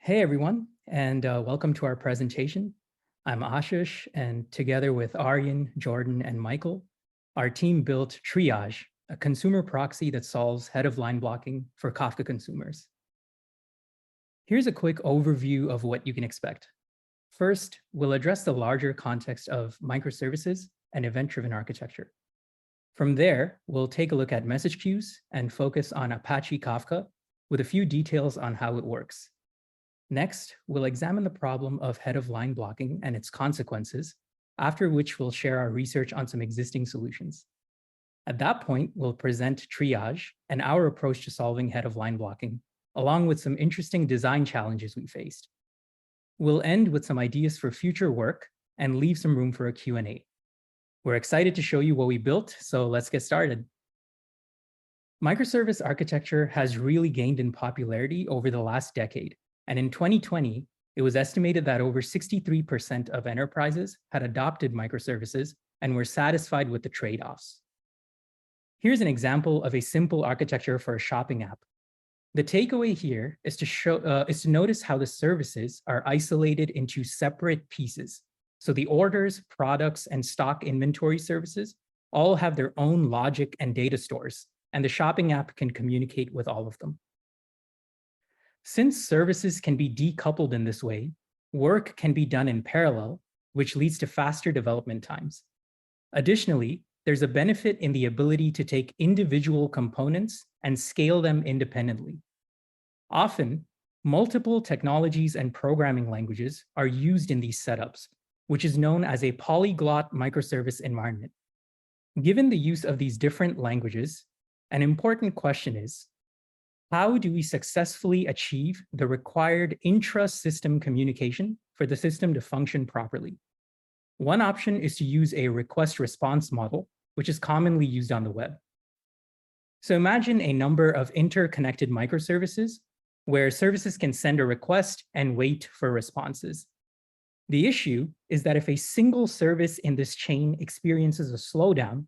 Hey everyone, and welcome to our presentation. I'm Aashish, and together with Aryan, Jordan, and Michael, our team built Triage, a consumer proxy that solves head-of-line blocking for Kafka consumers. Here's a quick overview of what you can expect. First, we'll address the larger context of microservices and event-driven architecture. From there, we'll take a look at message queues and focus on Apache Kafka with a few details on how it works. Next, we'll examine the problem of head-of-line blocking and its consequences, after which we'll share our research on some existing solutions. At that point, we'll present Triage and our approach to solving head-of-line blocking, along with some interesting design challenges we faced. We'll end with some ideas for future work and leave some room for a Q&A. We're excited to show you what we built, so let's get started. Microservice architecture has really gained in popularity over the last decade. And in 2020, it was estimated that over 63% of enterprises had adopted microservices and were satisfied with the trade-offs. Here's an example of a simple architecture for a shopping app. The takeaway here is to notice how the services are isolated into separate pieces. So the orders, products, and stock inventory services all have their own logic and data stores, and the shopping app can communicate with all of them. Since services can be decoupled in this way, work can be done in parallel, which leads to faster development times. Additionally, there's a benefit in the ability to take individual components and scale them independently. Often, multiple technologies and programming languages are used in these setups, which is known as a polyglot microservice environment. Given the use of these different languages, an important question is, how do we successfully achieve the required intra-system communication for the system to function properly? One option is to use a request-response model, which is commonly used on the web. So imagine a number of interconnected microservices where services can send a request and wait for responses. The issue is that if a single service in this chain experiences a slowdown,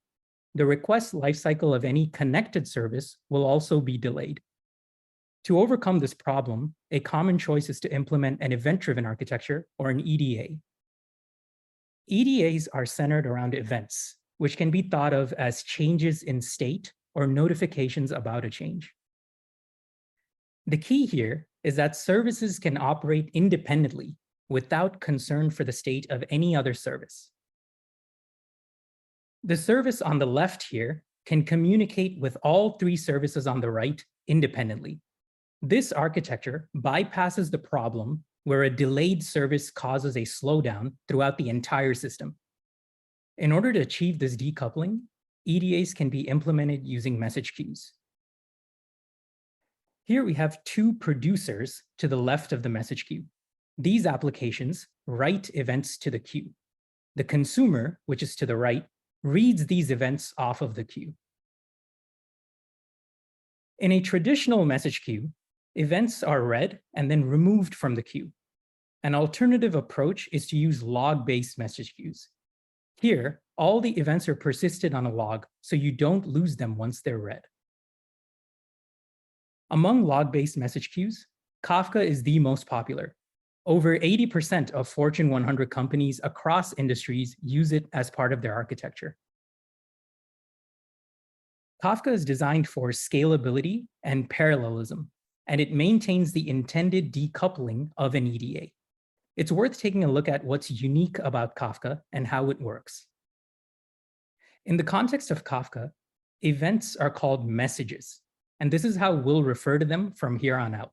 the request lifecycle of any connected service will also be delayed. To overcome this problem, a common choice is to implement an event-driven architecture, or an EDA. EDAs are centered around events, which can be thought of as changes in state or notifications about a change. The key here is that services can operate independently without concern for the state of any other service. The service on the left here can communicate with all three services on the right independently. This architecture bypasses the problem where a delayed service causes a slowdown throughout the entire system. In order to achieve this decoupling, EDAs can be implemented using message queues. Here we have two producers to the left of the message queue. These applications write events to the queue. The consumer, which is to the right, reads these events off of the queue. In a traditional message queue, events are read and then removed from the queue. An alternative approach is to use log-based message queues. Here, all the events are persisted on a log, so you don't lose them once they're read. Among log-based message queues, Kafka is the most popular. Over 80% of Fortune 100 companies across industries use it as part of their architecture. Kafka is designed for scalability and parallelism, and it maintains the intended decoupling of an EDA. It's worth taking a look at what's unique about Kafka and how it works. In the context of Kafka, events are called messages, and this is how we'll refer to them from here on out.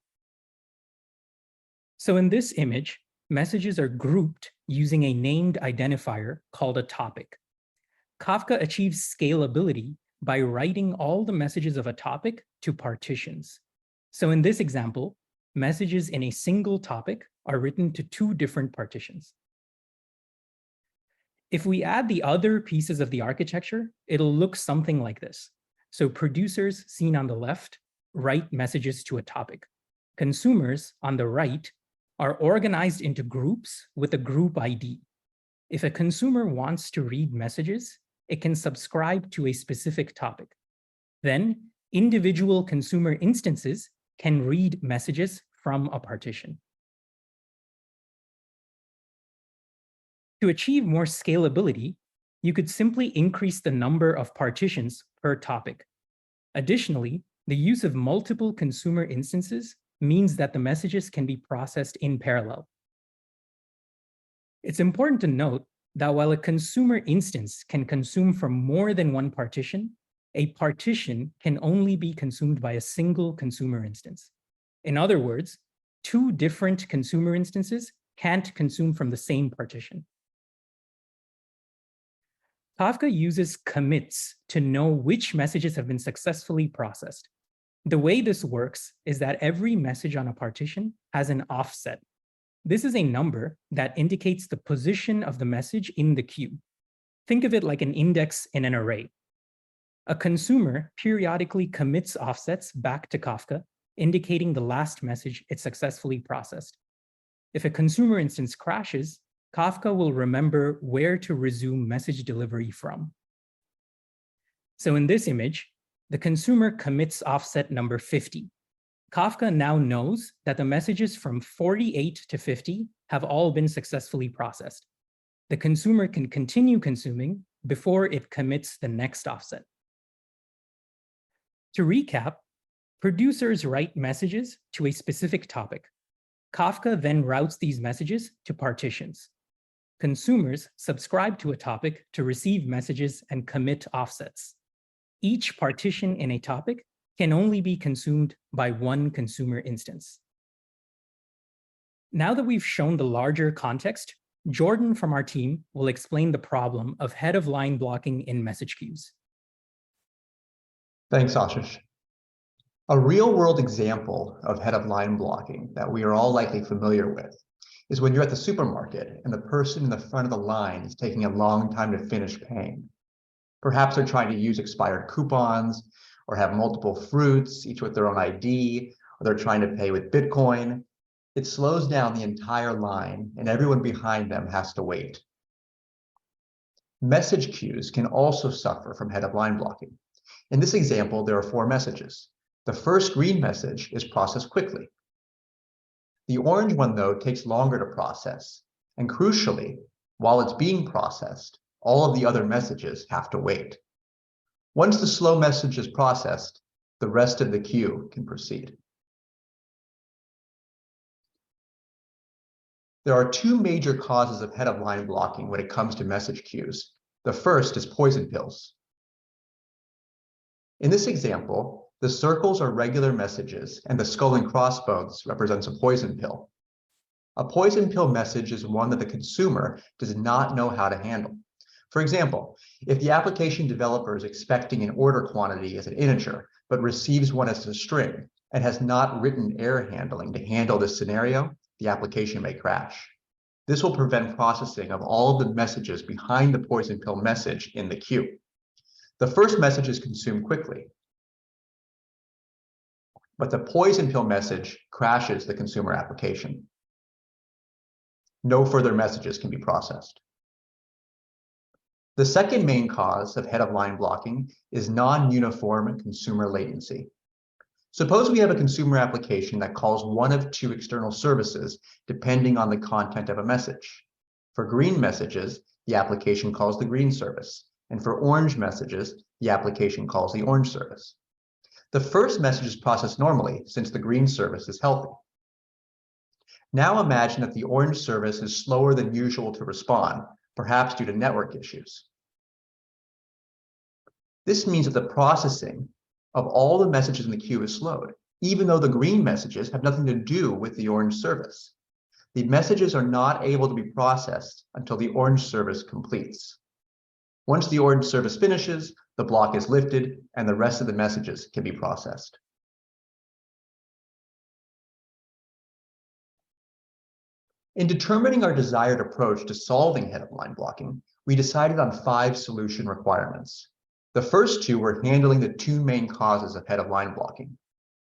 So in this image, messages are grouped using a named identifier called a topic. Kafka achieves scalability by writing all the messages of a topic to partitions. So in this example, messages in a single topic are written to two different partitions. If we add the other pieces of the architecture, it'll look something like this. So producers, seen on the left, write messages to a topic. Consumers, on the right, are organized into groups with a group ID. If a consumer wants to read messages, it can subscribe to a specific topic. Then, individual consumer instances can read messages from a partition. To achieve more scalability, you could simply increase the number of partitions per topic. Additionally, the use of multiple consumer instances means that the messages can be processed in parallel. It's important to note that while a consumer instance can consume from more than one partition, a partition can only be consumed by a single consumer instance. In other words, two different consumer instances can't consume from the same partition. Kafka uses commits to know which messages have been successfully processed. The way this works is that every message on a partition has an offset. This is a number that indicates the position of the message in the queue. Think of it like an index in an array. A consumer periodically commits offsets back to Kafka, indicating the last message it successfully processed. If a consumer instance crashes, Kafka will remember where to resume message delivery from. So in this image, the consumer commits offset number 50. Kafka now knows that the messages from 48 to 50 have all been successfully processed. The consumer can continue consuming before it commits the next offset. To recap, producers write messages to a specific topic. Kafka then routes these messages to partitions. Consumers subscribe to a topic to receive messages and commit offsets. Each partition in a topic can only be consumed by one consumer instance. Now that we've shown the larger context, Jordan from our team will explain the problem of head-of-line blocking in message queues. Thanks, Aashish. A real-world example of head-of-line blocking that we are all likely familiar with is when you're at the supermarket and the person in the front of the line is taking a long time to finish paying. Perhaps they're trying to use expired coupons or have multiple fruits, each with their own ID, or they're trying to pay with Bitcoin. It slows down the entire line and everyone behind them has to wait. Message queues can also suffer from head-of-line blocking. In this example, there are 4 messages. The first green message is processed quickly. The orange one, though, takes longer to process. And crucially, while it's being processed, all of the other messages have to wait. Once the slow message is processed, the rest of the queue can proceed. There are 2 major causes of head-of-line blocking when it comes to message queues. The first is poison pills. In this example, the circles are regular messages and the skull and crossbones represents a poison pill. A poison pill message is one that the consumer does not know how to handle. For example, if the application developer is expecting an order quantity as an integer, but receives one as a string and has not written error handling to handle this scenario, the application may crash. This will prevent processing of all of the messages behind the poison pill message in the queue. The first message is consumed quickly, but the poison pill message crashes the consumer application. No further messages can be processed. The second main cause of head-of-line blocking is non-uniform consumer latency. Suppose we have a consumer application that calls one of 2 external services depending on the content of a message. For green messages, the application calls the green service, and for orange messages, the application calls the orange service. The first message is processed normally since the green service is healthy. Now imagine that the orange service is slower than usual to respond, perhaps due to network issues. This means that the processing of all the messages in the queue is slowed, even though the green messages have nothing to do with the orange service. The messages are not able to be processed until the orange service completes. Once the orange service finishes, the block is lifted and the rest of the messages can be processed. In determining our desired approach to solving head-of-line blocking, we decided on 5 solution requirements. The first 2 were handling the 2 main causes of head-of-line blocking.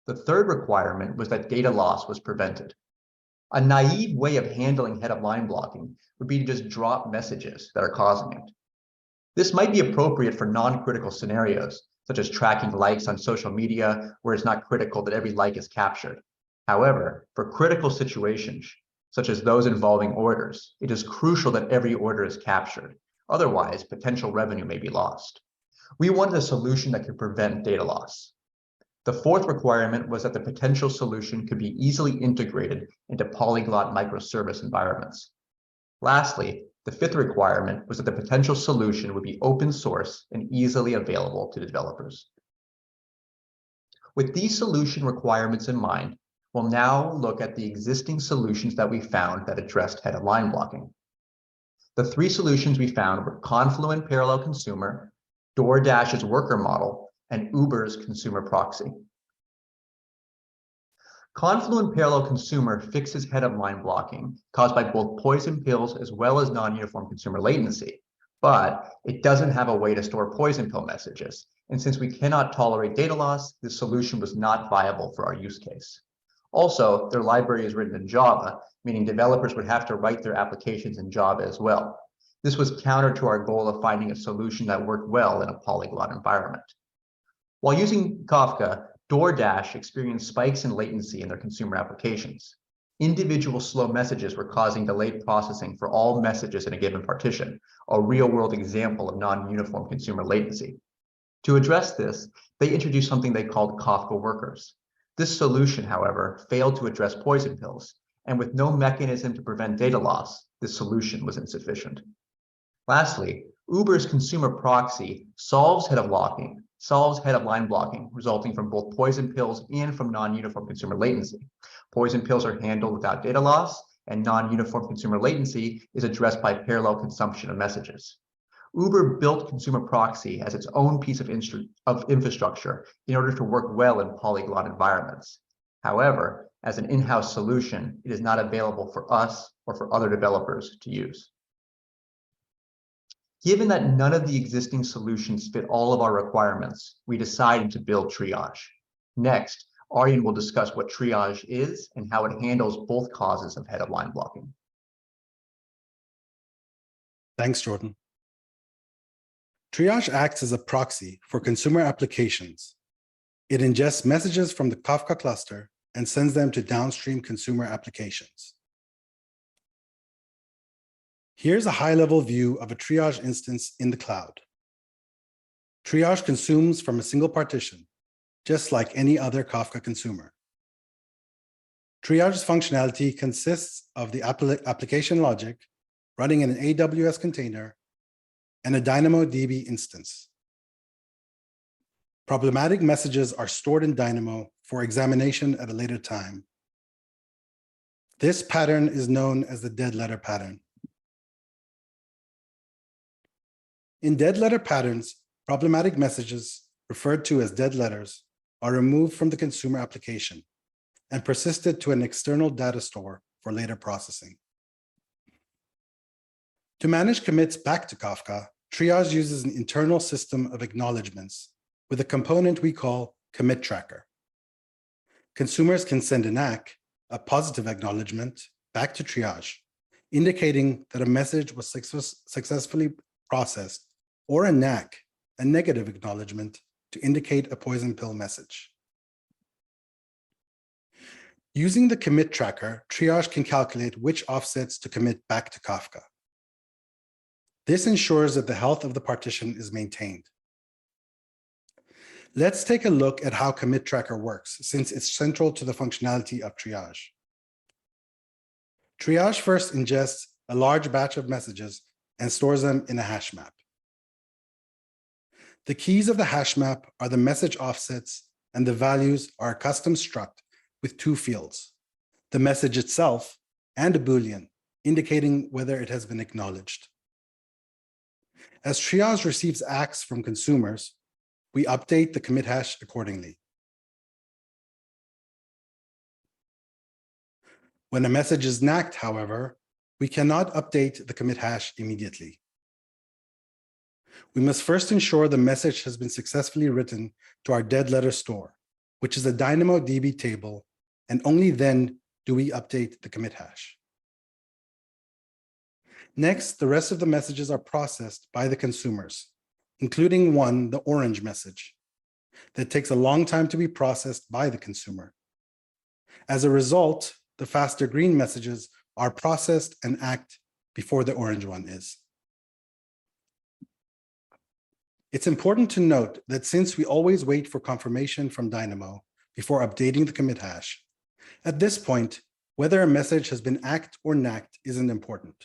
The third requirement was that data loss was prevented. A naive way of handling head-of-line blocking would be to just drop messages that are causing it. This might be appropriate for non-critical scenarios, such as tracking likes on social media, where it's not critical that every like is captured. However, for critical situations, such as those involving orders, it is crucial that every order is captured. Otherwise, potential revenue may be lost. We wanted a solution that could prevent data loss. The fourth requirement was that the potential solution could be easily integrated into Polyglot microservice environments. Lastly, the fifth requirement was that the potential solution would be open source and easily available to developers. With these solution requirements in mind, we'll now look at the existing solutions that we found that addressed head of line blocking. The three solutions we found were Confluent Parallel Consumer, DoorDash's Worker Model, and Uber's Consumer Proxy. Confluent Parallel Consumer fixes head of line blocking caused by both poison pills as well as non-uniform consumer latency, but it doesn't have a way to store poison pill messages. And since we cannot tolerate data loss, this solution was not viable for our use case. Also, their library is written in Java, meaning developers would have to write their applications in Java as well. This was counter to our goal of finding a solution that worked well in a polyglot environment. While using Kafka, DoorDash experienced spikes in latency in their consumer applications. Individual slow messages were causing delayed processing for all messages in a given partition, a real-world example of non-uniform consumer latency. To address this, they introduced something they called Kafka workers. This solution, however, failed to address poison pills, and with no mechanism to prevent data loss, this solution was insufficient. Lastly, Uber's consumer proxy solves head of line blocking, resulting from both poison pills and from non-uniform consumer latency. Poison pills are handled without data loss, and non-uniform consumer latency is addressed by parallel consumption of messages. Uber built consumer proxy as its own piece of infrastructure in order to work well in polyglot environments. However, as an in-house solution, it is not available for us or for other developers to use. Given that none of the existing solutions fit all of our requirements, we decided to build Triage. Next, Aryan will discuss what Triage is and how it handles both causes of head of line blocking. Thanks, Jordan. Triage acts as a proxy for consumer applications. It ingests messages from the Kafka cluster and sends them to downstream consumer applications. Here's a high-level view of a Triage instance in the cloud. Triage consumes from a single partition, just like any other Kafka consumer. Triage's functionality consists of the application logic running in an AWS container and a DynamoDB instance. Problematic messages are stored in Dynamo for examination at a later time. This pattern is known as the dead letter pattern. In dead letter patterns, problematic messages, referred to as dead letters, are removed from the consumer application and persisted to an external data store for later processing. To manage commits back to Kafka, Triage uses an internal system of acknowledgements with a component we call commit tracker. Consumers can send an ACK, a positive acknowledgement, back to Triage, indicating that a message was successfully processed, or a NAC, a negative acknowledgement, to indicate a poison pill message. Using the commit tracker, Triage can calculate which offsets to commit back to Kafka. This ensures that the health of the partition is maintained. Let's take a look at how commit tracker works, since it's central to the functionality of Triage. Triage first ingests a large batch of messages and stores them in a hash map. The keys of the hash map are the message offsets, and the values are a custom struct with two fields, the message itself and a Boolean, indicating whether it has been acknowledged. As Triage receives ACKs from consumers, we update the commit hash accordingly. When a message is NACKed, however, we cannot update the commit hash immediately. We must first ensure the message has been successfully written to our dead letter store, which is a DynamoDB table, and only then do we update the commit hash. Next, the rest of the messages are processed by the consumers, including one, the orange message, that takes a long time to be processed by the consumer. As a result, the faster green messages are processed and act before the orange one is. It's important to note that since we always wait for confirmation from Dynamo before updating the commit hash, at this point, whether a message has been acked or nacked isn't important.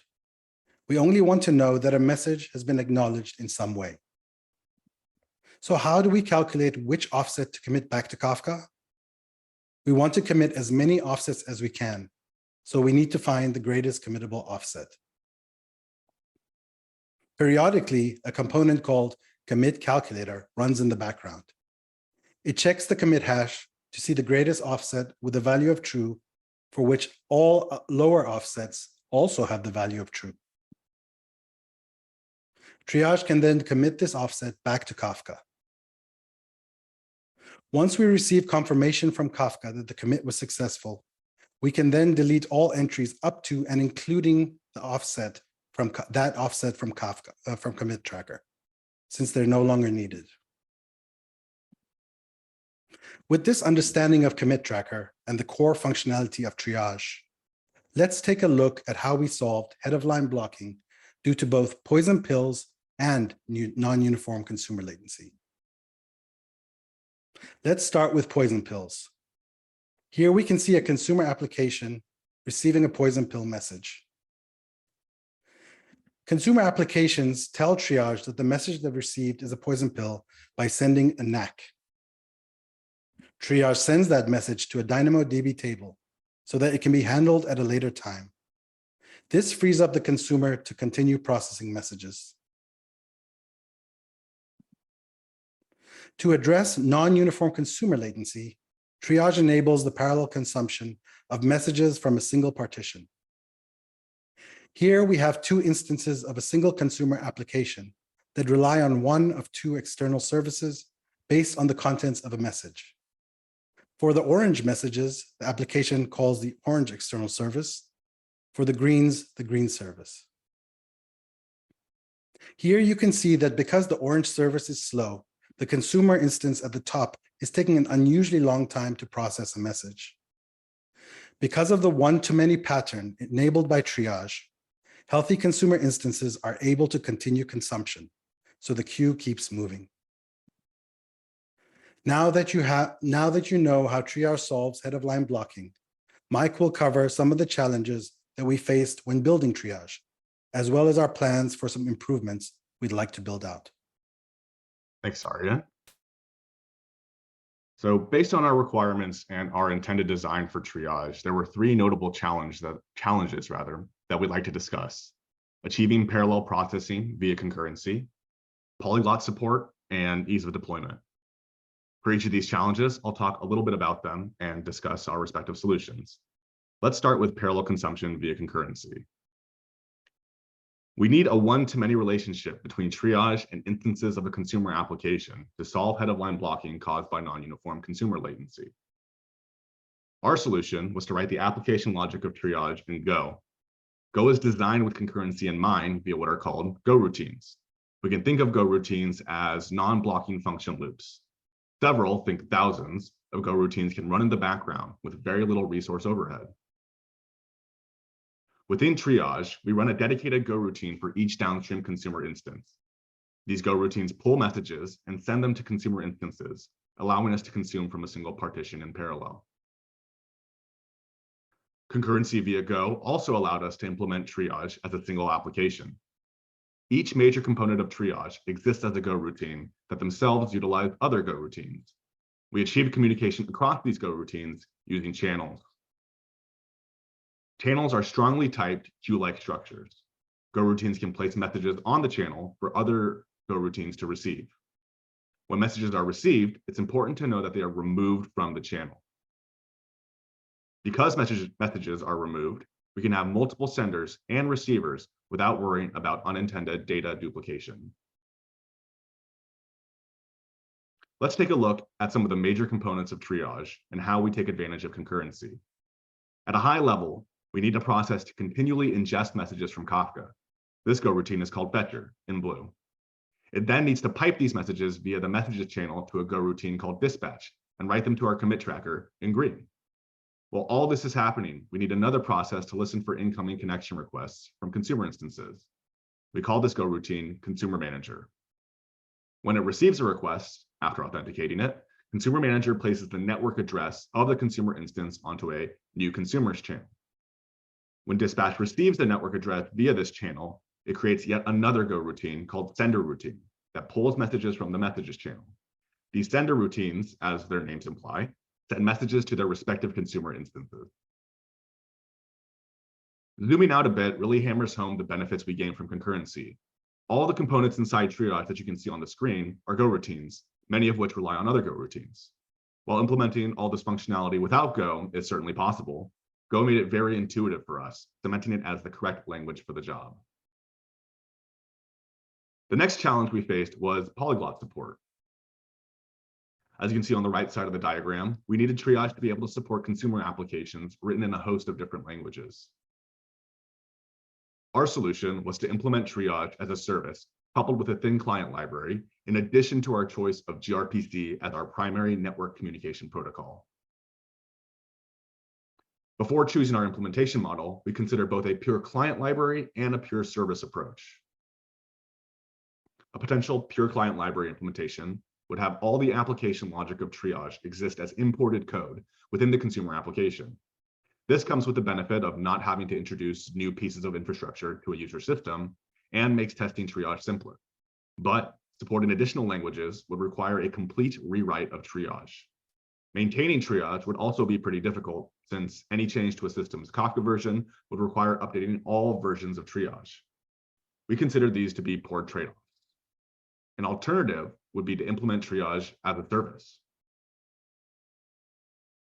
We only want to know that a message has been acknowledged in some way. So how do we calculate which offset to commit back to Kafka? We want to commit as many offsets as we can, so we need to find the greatest committable offset. Periodically, a component called commit calculator runs in the background. It checks the commit hash to see the greatest offset with the value of true, for which all lower offsets also have the value of true. Triage can then commit this offset back to Kafka. Once we receive confirmation from Kafka that the commit was successful, we can then delete all entries up to and including the offset from Kafka, from commit tracker, since they're no longer needed. With this understanding of commit tracker and the core functionality of Triage, let's take a look at how we solved head-of-line blocking due to both poison pills and non-uniform consumer latency. Let's start with poison pills. Here we can see a consumer application receiving a poison pill message. Consumer applications tell Triage that the message they've received is a poison pill by sending a NAC. Triage sends that message to a DynamoDB table so that it can be handled at a later time. This frees up the consumer to continue processing messages. To address non-uniform consumer latency, Triage enables the parallel consumption of messages from a single partition. Here we have two instances of a single consumer application that rely on one of two external services based on the contents of a message. For the orange messages, the application calls the orange external service. For the greens, the green service. Here you can see that because the orange service is slow, the consumer instance at the top is taking an unusually long time to process a message. Because of the one-to-many pattern enabled by Triage, healthy consumer instances are able to continue consumption, so the queue keeps moving. Now that you know how Triage solves head-of-line blocking, Mike will cover some of the challenges that we faced when building Triage, as well as our plans for some improvements we'd like to build out. Thanks, Aryan. So based on our requirements and our intended design for Triage, there were three notable challenges that we'd like to discuss: achieving parallel processing via concurrency, polyglot support, and ease of deployment. For each of these challenges, I'll talk a little bit about them and discuss our respective solutions. Let's start with parallel consumption via concurrency. We need a one-to-many relationship between Triage and instances of a consumer application to solve head-of-line blocking caused by non-uniform consumer latency. Our solution was to write the application logic of Triage in Go. Go is designed with concurrency in mind via what are called Go routines. We can think of Go routines as non-blocking function loops. Several, think thousands, of Go routines can run in the background with very little resource overhead. Within Triage, we run a dedicated Go routine for each downstream consumer instance. These Go routines pull messages and send them to consumer instances, allowing us to consume from a single partition in parallel. Concurrency via Go also allowed us to implement Triage as a single application. Each major component of Triage exists as a Go routine that themselves utilize other Go routines. We achieved communication across these Go routines using channels. Channels are strongly typed queue-like structures. Go routines can place messages on the channel for other Go routines to receive. When messages are received, it's important to know that they are removed from the channel. Because messages are removed, we can have multiple senders and receivers without worrying about unintended data duplication. Let's take a look at some of the major components of Triage and how we take advantage of concurrency. At a high level, we need a process to continually ingest messages from Kafka. This Go routine is called fetcher in blue. It then needs to pipe these messages via the messages channel to a Go routine called dispatch and write them to our commit tracker in green. While all this is happening, we need another process to listen for incoming connection requests from consumer instances. We call this Go routine Consumer Manager. When it receives a request, after authenticating it, Consumer Manager places the network address of the consumer instance onto a new consumers channel. When dispatch receives the network address via this channel, it creates yet another Go routine called Sender routine that pulls messages from the messages channel. These sender routines, as their names imply, send messages to their respective consumer instances. Zooming out a bit really hammers home the benefits we gain from concurrency. All the components inside Triage that you can see on the screen are Go routines, many of which rely on other Go routines. While implementing all this functionality without Go is certainly possible, Go made it very intuitive for us, cementing it as the correct language for the job. The next challenge we faced was polyglot support. As you can see on the right side of the diagram, we needed Triage to be able to support consumer applications written in a host of different languages. Our solution was to implement Triage as a service coupled with a thin client library, in addition to our choice of GRPC as our primary network communication protocol. Before choosing our implementation model, we considered both a pure client library and a pure service approach. A potential pure client library implementation would have all the application logic of Triage exist as imported code within the consumer application. This comes with the benefit of not having to introduce new pieces of infrastructure to a user system and makes testing Triage simpler. But supporting additional languages would require a complete rewrite of Triage. Maintaining Triage would also be pretty difficult, since any change to a system's Kafka version would require updating all versions of Triage. We consider these to be poor trade-offs. An alternative would be to implement Triage as a service.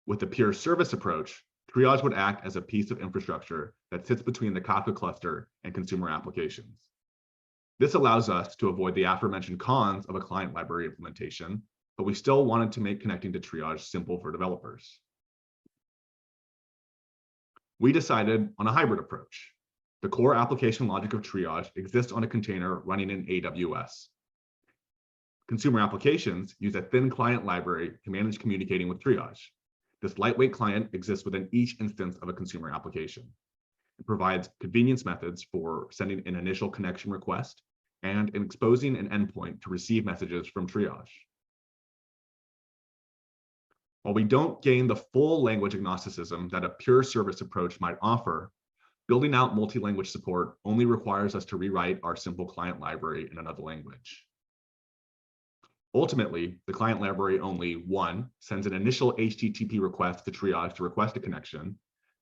With the pure service approach, Triage would act as a piece of infrastructure that sits between the Kafka cluster and consumer applications. This allows us to avoid the aforementioned cons of a client library implementation, but we still wanted to make connecting to Triage simple for developers. We decided on a hybrid approach. The core application logic of Triage exists on a container running in AWS. Consumer applications use a thin client library to manage communicating with Triage. This lightweight client exists within each instance of a consumer application. It provides convenience methods for sending an initial connection request and exposing an endpoint to receive messages from Triage. While we don't gain the full language agnosticism that a pure service approach might offer, building out multi-language support only requires us to rewrite our simple client library in another language. Ultimately, the client library only, 1, sends an initial HTTP request to Triage to request a connection,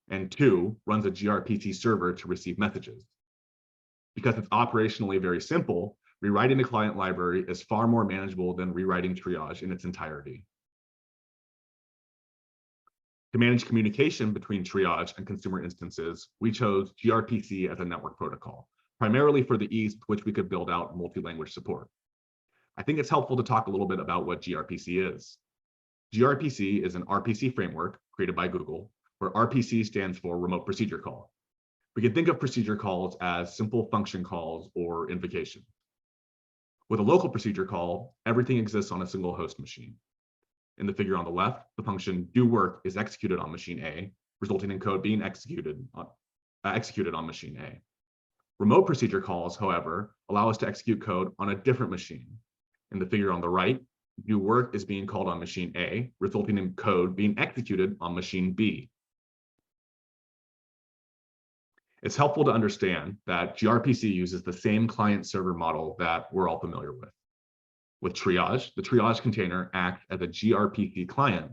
and 2, runs a GRPC server to receive messages. Because it's operationally very simple, rewriting the client library is far more manageable than rewriting Triage in its entirety. To manage communication between Triage and consumer instances, we chose GRPC as a network protocol, primarily for the ease with which we could build out multi-language support. I think it's helpful to talk a little bit about what GRPC is. GRPC is an RPC framework created by Google, where RPC stands for Remote Procedure Call. We can think of procedure calls as simple function calls or invocation. With a local procedure call, everything exists on a single host machine. In the figure on the left, the function do work is executed on machine A, resulting in code being executed on machine A. Remote procedure calls, however, allow us to execute code on a different machine. In the figure on the right, do work is being called on machine A, resulting in code being executed on machine B. It's helpful to understand that gRPC uses the same client-server model that we're all familiar with. With Triage, the Triage container acts as a gRPC client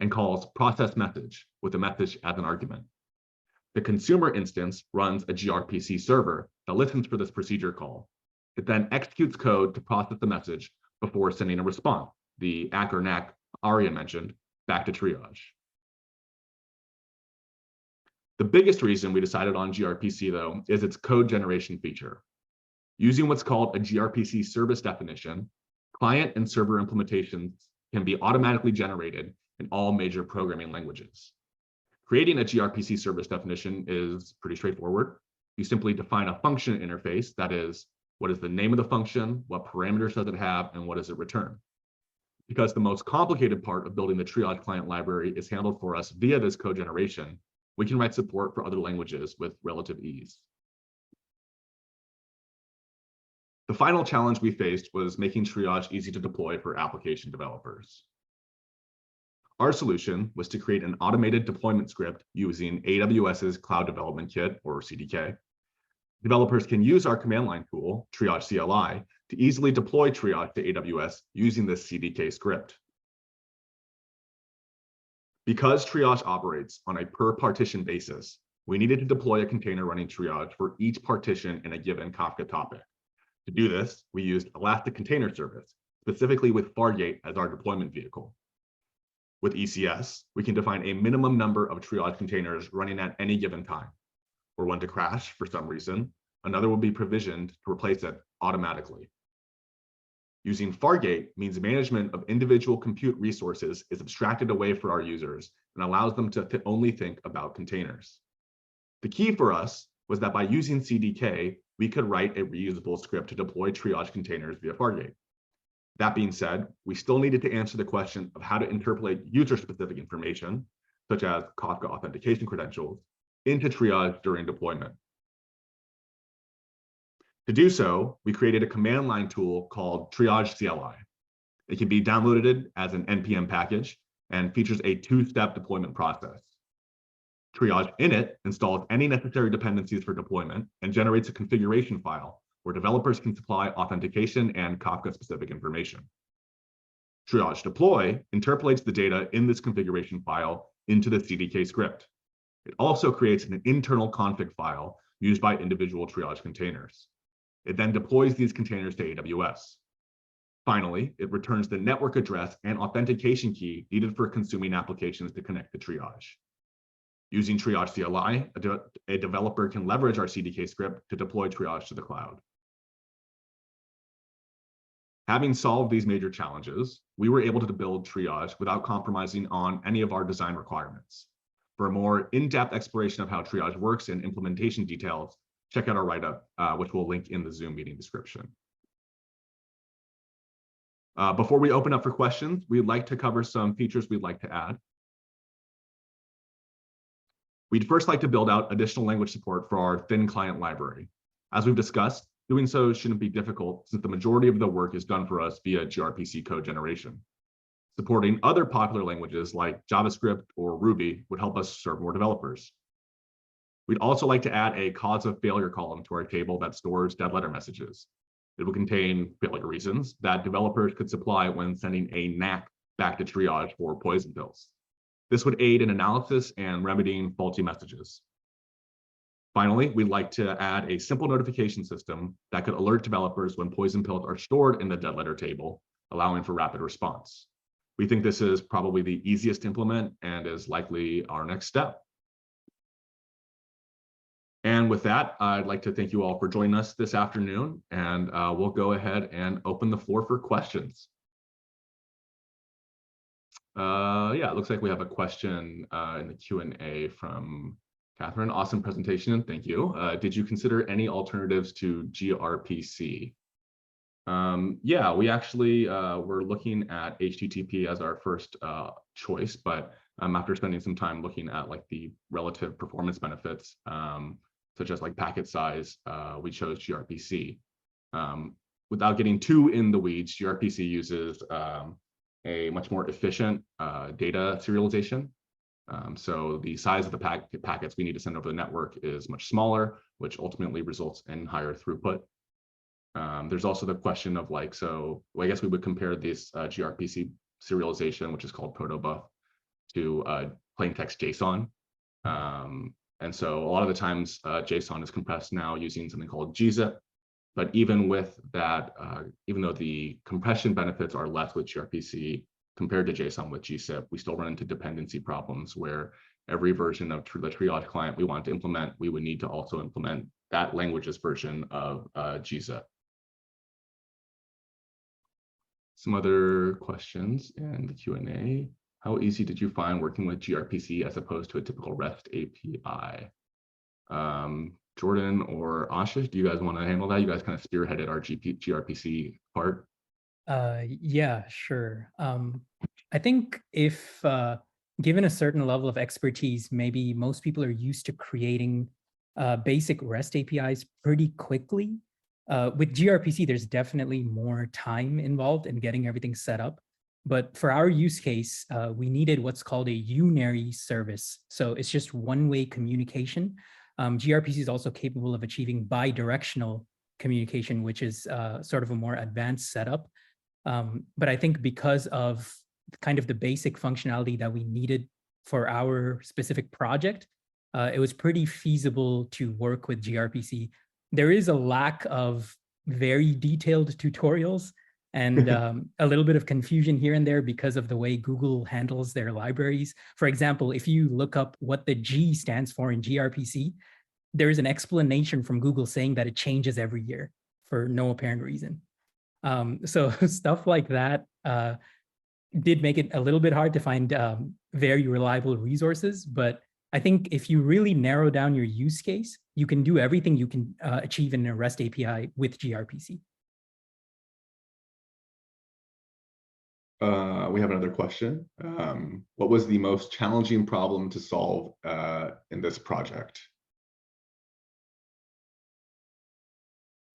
and calls process message with the message as an argument. The consumer instance runs a gRPC server that listens for this procedure call. It then executes code to process the message before sending a response, the ACK or NACK Aryan mentioned, back to Triage. The biggest reason we decided on gRPC, though, is its code generation feature. Using what's called a gRPC service definition, client and server implementations can be automatically generated in all major programming languages. Creating a gRPC service definition is pretty straightforward. You simply define a function interface, that is, what is the name of the function, what parameters does it have, and what does it return? Because the most complicated part of building the Triage client library is handled for us via this code generation, we can write support for other languages with relative ease. The final challenge we faced was making Triage easy to deploy for application developers. Our solution was to create an automated deployment script using AWS's Cloud Development Kit, or CDK. Developers can use our command line tool, Triage CLI, to easily deploy Triage to AWS using this CDK script. Because Triage operates on a per partition basis, we needed to deploy a container running Triage for each partition in a given Kafka topic. To do this, we used Elastic Container Service, specifically with Fargate as our deployment vehicle. With ECS, we can define a minimum number of Triage containers running at any given time. For one to crash for some reason, another will be provisioned to replace it automatically. Using Fargate means management of individual compute resources is abstracted away for our users and allows them to only think about containers. The key for us was that by using CDK, we could write a reusable script to deploy Triage containers via Fargate. That being said, we still needed to answer the question of how to interpolate user-specific information, such as Kafka authentication credentials, into Triage during deployment. To do so, we created a command line tool called Triage CLI. It can be downloaded as an NPM package and features a two-step deployment process. Triage init installs any necessary dependencies for deployment and generates a configuration file where developers can supply authentication and Kafka-specific information. Triage deploy interpolates the data in this configuration file into the CDK script. It also creates an internal config file used by individual Triage containers. It then deploys these containers to AWS. Finally, it returns the network address and authentication key needed for consuming applications to connect to Triage. Using Triage CLI, a developer can leverage our CDK script to deploy Triage to the cloud. Having solved these major challenges, we were able to build Triage without compromising on any of our design requirements. For a more in-depth exploration of how Triage works and implementation details, check out our write-up, which we'll link in the Zoom meeting description. Before we open up for questions, we'd like to cover some features we'd like to add. We'd first like to build out additional language support for our thin client library. As we've discussed, doing so shouldn't be difficult since the majority of the work is done for us via GRPC code generation. Supporting other popular languages like JavaScript or Ruby would help us serve more developers. We'd also like to add a cause of failure column to our table that stores dead letter messages. It will contain failure reasons that developers could supply when sending a NAC back to Triage for poison pills. This would aid in analysis and remedying faulty messages. Finally, we'd like to add a simple notification system that could alert developers when poison pills are stored in the dead letter table, allowing for rapid response. We think this is probably the easiest to implement and is likely our next step. And with that, I'd like to thank you all for joining us this afternoon, and we'll go ahead and open the floor for questions. Yeah, it looks like we have a question in the Q&A from Catherine. Awesome presentation, thank you. Did you consider any alternatives to GRPC? Yeah, we actually were looking at HTTP as our first choice, but after spending some time looking at like the relative performance benefits, such as like packet size, we chose GRPC. Without getting too in the weeds, GRPC uses a much more efficient data serialization. So the size of the packets we need to send over the network is much smaller, which ultimately results in higher throughput. There's also the question of like, so well, I guess we would compare this GRPC serialization, which is called protobuf, to plain text JSON. And so a lot of the times JSON is compressed now using something called gzip. But even with that, even though the compression benefits are less with gRPC compared to JSON with gzip, we still run into dependency problems where every version of the Triage client we want to implement, we would need to also implement that language's version of gzip. Some other questions in the Q&A. How easy did you find working with gRPC as opposed to a typical REST API? Jordan or Aashish, do you guys want to handle that? You guys kind of spearheaded our gRPC part. Yeah, sure. I think if given a certain level of expertise, maybe most people are used to creating basic REST APIs pretty quickly. With gRPC, there's definitely more time involved in getting everything set up. But for our use case, we needed what's called a unary service. So it's just one-way communication. gRPC is also capable of achieving bidirectional communication, which is sort of a more advanced setup. But I think because of kind of the basic functionality that we needed for our specific project, it was pretty feasible to work with gRPC. There is a lack of very detailed tutorials and a little bit of confusion here and there because of the way Google handles their libraries. For example, if you look up what the G stands for in gRPC, there is an explanation from Google saying that it changes every year for no apparent reason. So stuff like that did make it a little bit hard to find very reliable resources. But I think if you really narrow down your use case, you can do everything you can achieve in a REST API with gRPC. We have another question. What was the most challenging problem to solve in this project?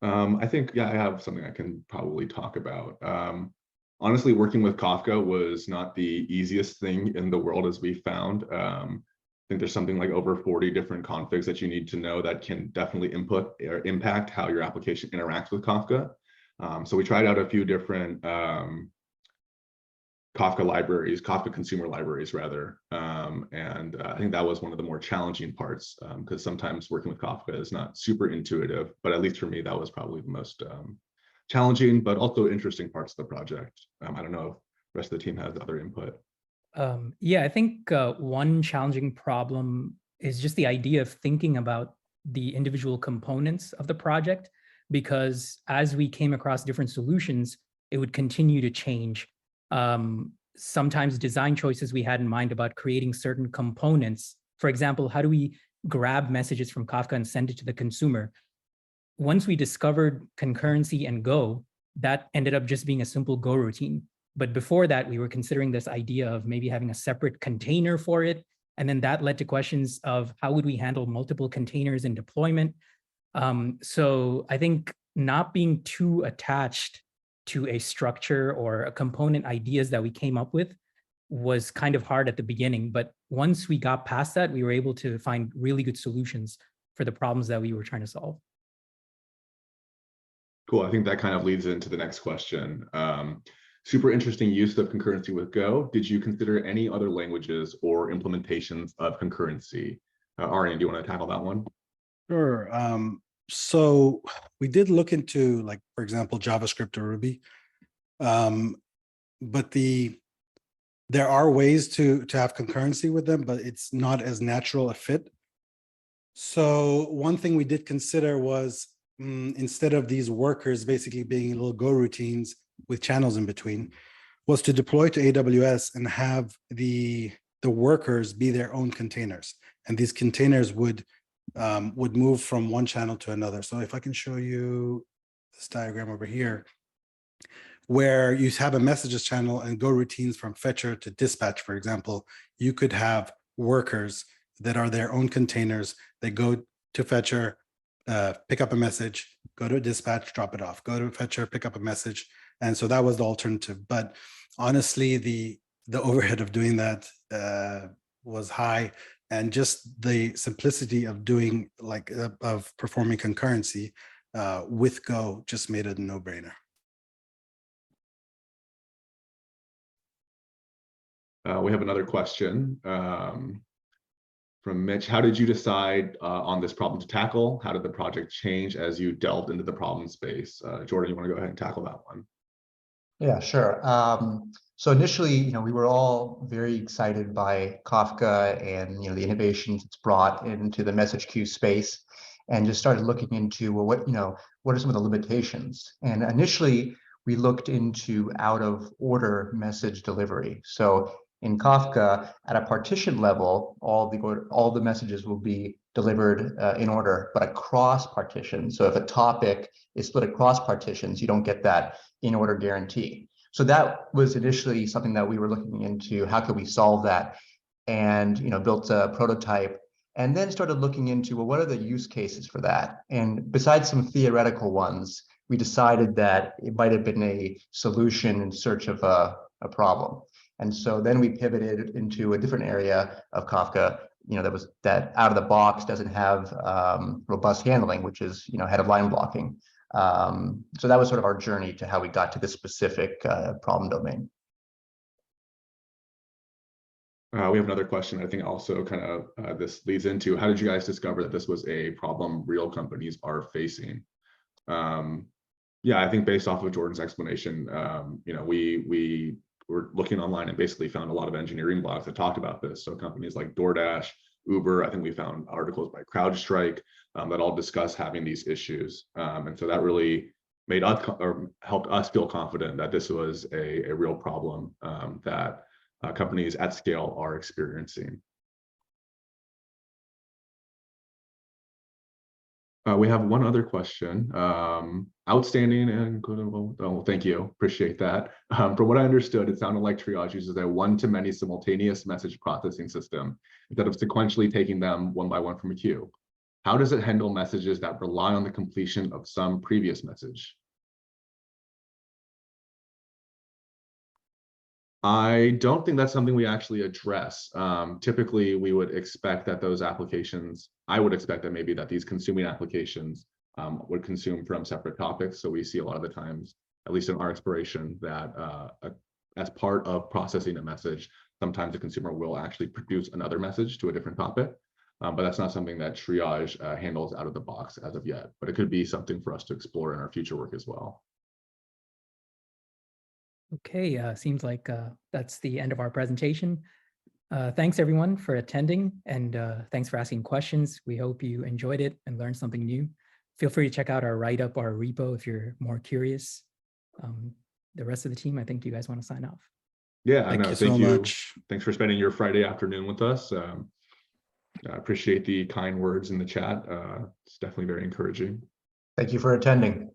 I think, yeah, I have something I can probably talk about. Honestly, working with Kafka was not the easiest thing in the world, as we found. I think there's something like over 40 different configs that you need to know that can definitely input or impact how your application interacts with Kafka. So we tried out a few different Kafka libraries, Kafka consumer libraries rather. And I think that was one of the more challenging parts because sometimes working with Kafka is not super intuitive, but at least for me, that was probably the most challenging, but also interesting parts of the project. I don't know if the rest of the team has other input. Yeah, I think one challenging problem is just the idea of thinking about the individual components of the project, because as we came across different solutions, it would continue to change. Sometimes design choices we had in mind about creating certain components. For example, how do we grab messages from Kafka and send it to the consumer? Once we discovered concurrency and Go, that ended up just being a simple Go routine. But before that, we were considering this idea of maybe having a separate container for it. And then that led to questions of how would we handle multiple containers in deployment? So I think not being too attached to a structure or a component ideas that we came up with was kind of hard at the beginning. But once we got past that, we were able to find really good solutions for the problems that we were trying to solve. Cool. I think that kind of leads into the next question. Super interesting use of concurrency with Go. Did you consider any other languages or implementations of concurrency? Aryan, do you want to tackle that one? Sure. So we did look into, like, for example, JavaScript or Ruby, but there are ways to have concurrency with them, but it's not as natural a fit. So one thing we did consider was instead of these workers basically being little Go routines with channels in between, was to deploy to AWS and have the workers be their own containers, and these containers would move from one channel to another. So if I can show you this diagram over here, where you have a messages channel and Go routines from fetcher to dispatch, for example, you could have workers that are their own containers. They go to fetcher, pick up a message, go to dispatch, drop it off, go to fetcher, pick up a message. And so that was the alternative. But honestly, the overhead of doing that was high, and just the simplicity of doing, like, of performing concurrency with Go just made it a no-brainer. We have another question from Mitch. How did you decide on this problem to tackle? How did the project change as you delved into the problem space? Jordan, you want to go ahead and tackle that one? Yeah, sure. So initially, we were all very excited by Kafka and the innovations it's brought into the message queue space, and just started looking into, well, what are some of the limitations? And initially, we looked into out of order message delivery. So In Kafka, at a partition level, all the messages will be delivered in order, but across partitions. So if a topic is split across partitions, you don't get that in order guarantee. So that was initially something that we were looking into. How could we solve that? And built a prototype, and then started looking into, well, what are the use cases for that? And besides some theoretical ones, we decided that it might have been a solution in search of a problem. And so then we pivoted into a different area of Kafka, that out of the box doesn't have robust handling, which is head of line blocking. So that was sort of our journey to how we got to this specific problem domain. We have another question. I think also kind of this leads into, how did you guys discover that this was a problem real companies are facing? Yeah, I think based off of Jordan's explanation, we were looking online and basically found a lot of engineering blogs that talked about this. So companies like DoorDash, Uber, I think we found articles by CrowdStrike that all discuss having these issues. And so that really made us, or helped us feel confident that this was a real problem that companies at scale are experiencing. We have one other question. Outstanding and good. Oh, thank you. Appreciate that. From what I understood, it sounded like Triage uses a one-to-many simultaneous message processing system instead of sequentially taking them one by one from a queue. How does it handle messages that rely on the completion of some previous message? I don't think that's something we actually address. Typically, we would expect that those applications, I would expect that maybe that these consuming applications would consume from separate topics. So we see a lot of the times, at least in our exploration, that as part of processing a message, sometimes the consumer will actually produce another message to a different topic. But that's not something that Triage handles out of the box as of yet. But it could be something for us to explore in our future work as well. Okay, seems like that's the end of our presentation. Thanks everyone for attending, and thanks for asking questions. We hope you enjoyed it and learned something new. Feel free to check out our write-up, our repo, if you're more curious. The rest of the team, I think you guys want to sign off. Yeah, thank you so much. Thanks for spending your Friday afternoon with us. I appreciate the kind words in the chat. It's definitely very encouraging. Thank you for attending.